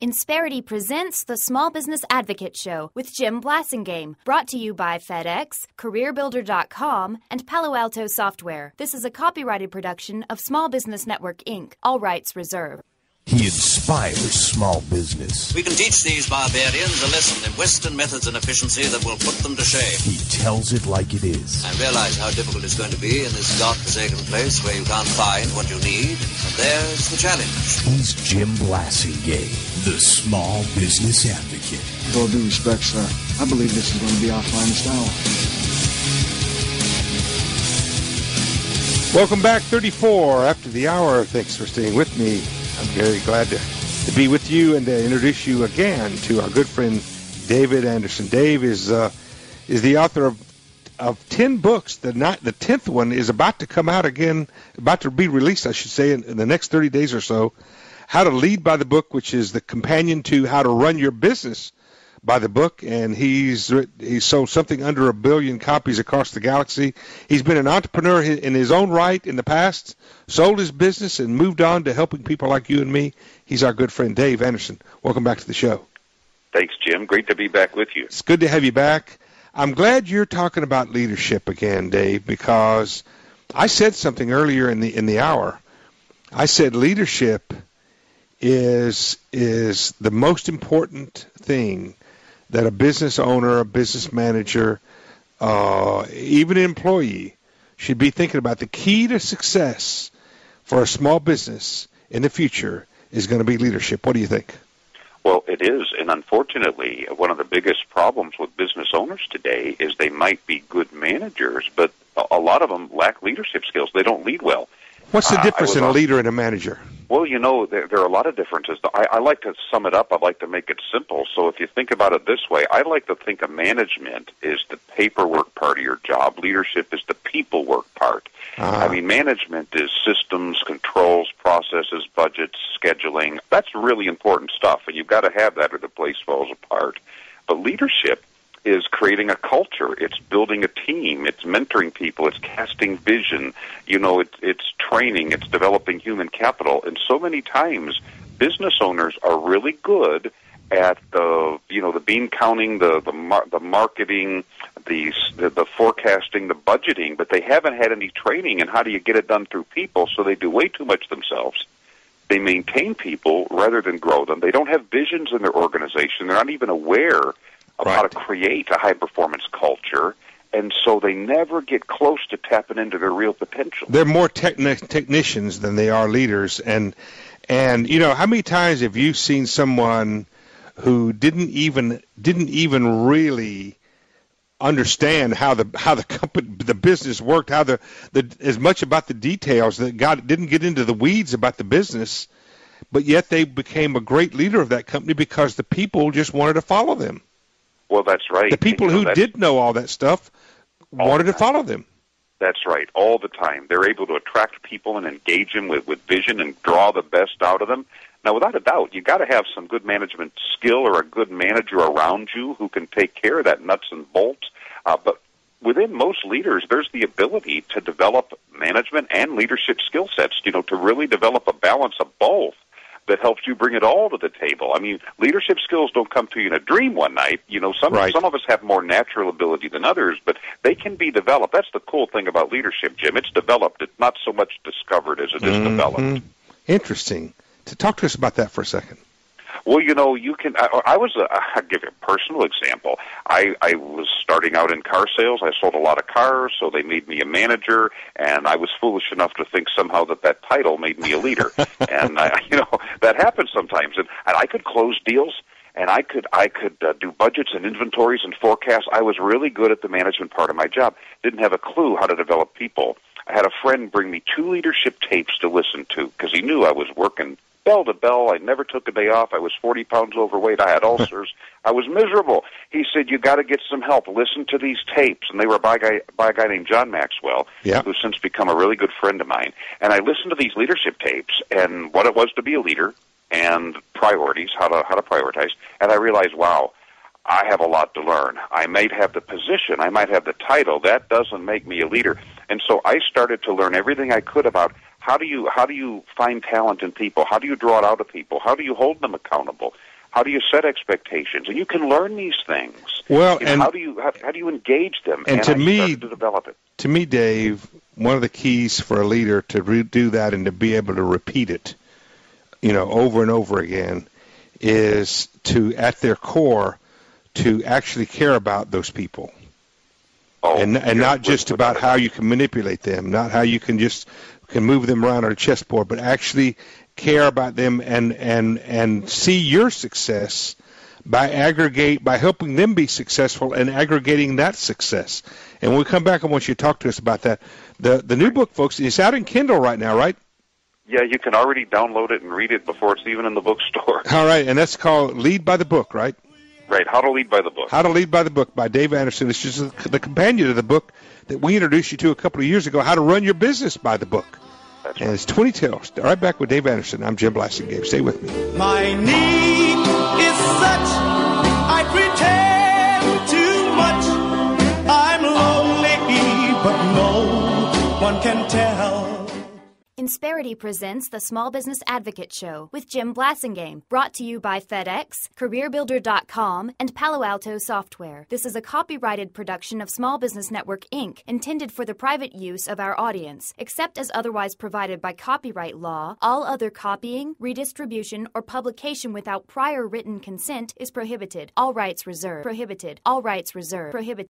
Insperity presents the Small Business Advocate Show with Jim Blasingame, brought to you by FedEx, CareerBuilder.com, and Palo Alto Software. This is a copyrighted production of Small Business Network, Inc., all rights reserved. He inspires small business. We can teach these barbarians a lesson in Western methods and efficiency that will put them to shame. He tells it like it is. I realize how difficult it's going to be in this godforsaken place where you can't find what you need. And there's the challenge. He's Jim Blasingame, the small business advocate. With all due respect, sir, I believe this is going to be our finest hour. Welcome back, 34 after the hour. Thanks for staying with me. I'm very glad to be with you and to introduce you again to our good friend David Anderson. Dave is the author of 10 books. The 10th one is about to come out again, about to be released, I should say, in the next 30 days or so. How to Lead by the Book, which is the companion to How to Run Your Business by the book, and he's sold something under 1 billion copies across the galaxy. He's been an entrepreneur in his own right in the past, sold his business, and moved on to helping people like you and me. He's our good friend, Dave Anderson. Welcome back to the show. Thanks, Jim. Great to be back with you. It's good to have you back. I'm glad you're talking about leadership again, Dave, because I said something earlier in the hour. I said leadership is the most important thing that a business owner, a business manager, even an employee should be thinking about. The key to success for a small business in the future is going to be leadership. What do you think? Well, it is, and unfortunately, one of the biggest problems with business owners today is they might be good managers, but a lot of them lack leadership skills. They don't lead well. What's the difference in a leader and a manager? Well, you know, there are a lot of differences. I like to sum it up. I like to make it simple. So if you think about it this way, I like to think of management is the paperwork part of your job. Leadership is the people work part. I mean, management is systems, controls, processes, budgets, scheduling. That's really important stuff, and you've got to have that or the place falls apart. But leadership is creating a culture. It's building a team. It's mentoring people. It's casting vision. You know, it's training. It's developing human capital. And so many times, business owners are really good at the bean counting, the marketing, the forecasting, the budgeting, but they haven't had any training in how do you get it done through people, so they do way too much themselves. They maintain people rather than grow them. They don't have visions in their organization. They're not even aware of how to create a high-performance culture, and so they never get close to tapping into their real potential. They're more technicians than they are leaders, and you know, how many times have you seen someone who didn't even really understand how the company, the business worked, how the as much about the details, that didn't get into the weeds about the business, but yet they became a great leader of that company because the people just wanted to follow them. Well, that's right. The people who did know all that stuff wanted to follow them. That's right, all the time. They're able to attract people and engage them with vision and draw the best out of them. Now, without a doubt, you got to have some good management skill or a good manager around you who can take care of that nuts and bolts. But within most leaders, there's the ability to develop management and leadership skill sets, you know, to really develop a balance of both that helps you bring it all to the table. I mean, leadership skills don't come to you in a dream one night. You know, some of us have more natural ability than others, but they can be developed. That's the cool thing about leadership, Jim. It's developed. It's not so much discovered as it is developed. Interesting. Talk to us about that for a second. Well, you know, you can. I'll give you a personal example. I was starting out in car sales. I sold a lot of cars, so they made me a manager, and I was foolish enough to think somehow that title made me a leader. And that happens sometimes. And I could close deals, and I could do budgets and inventories and forecasts. I was really good at the management part of my job. Didn't have a clue how to develop people. I had a friend bring me 2 leadership tapes to listen to because he knew I was working bell to bell. I never took a day off. I was 40 pounds overweight. I had ulcers. I was miserable. He said, you got to get some help. Listen to these tapes. And they were by a guy named John Maxwell, who's since become a really good friend of mine. And I listened to these leadership tapes and what it was to be a leader and priorities, how to prioritize. And I realized, wow, I have a lot to learn. I might have the position. I might have the title. That doesn't make me a leader. And so I started to learn everything I could about how do you find talent in people? How do you draw it out of people? How do you hold them accountable? How do you set expectations? And you can learn these things. Well, and how do you engage them? And to I me, started to develop it. To me, Dave, one of the keys for a leader to do that and to be able to repeat it, over and over again, is to, at their core, to actually care about those people. And not just about how you can manipulate them, not how you can move them around on a chessboard, but actually care about them and see your success by helping them be successful and aggregating that success. And when we come back, I want you to talk to us about that. The new book, folks, is out in Kindle right now, right? Yeah, you can already download it and read it before it's even in the bookstore. All right, and that's called Lead by the Book, right? Right, How to Lead by the Book. How to Lead by the Book by Dave Anderson. It's just the companion to the book that we introduced you to a couple of years ago, How to Run Your Business by the Book. That's and it's 20 tales. All right, back with Dave Anderson. I'm Jim Blasingame. Stay with me. My need is such, I pretend too much. I'm lonely, but no one can tell. Insperity presents the Small Business Advocate Show with Jim Blasingame, brought to you by FedEx, CareerBuilder.com, and Palo Alto Software. This is a copyrighted production of Small Business Network, Inc., intended for the private use of our audience. Except as otherwise provided by copyright law, all other copying, redistribution, or publication without prior written consent is prohibited. All rights reserved. Prohibited. All rights reserved. Prohibited.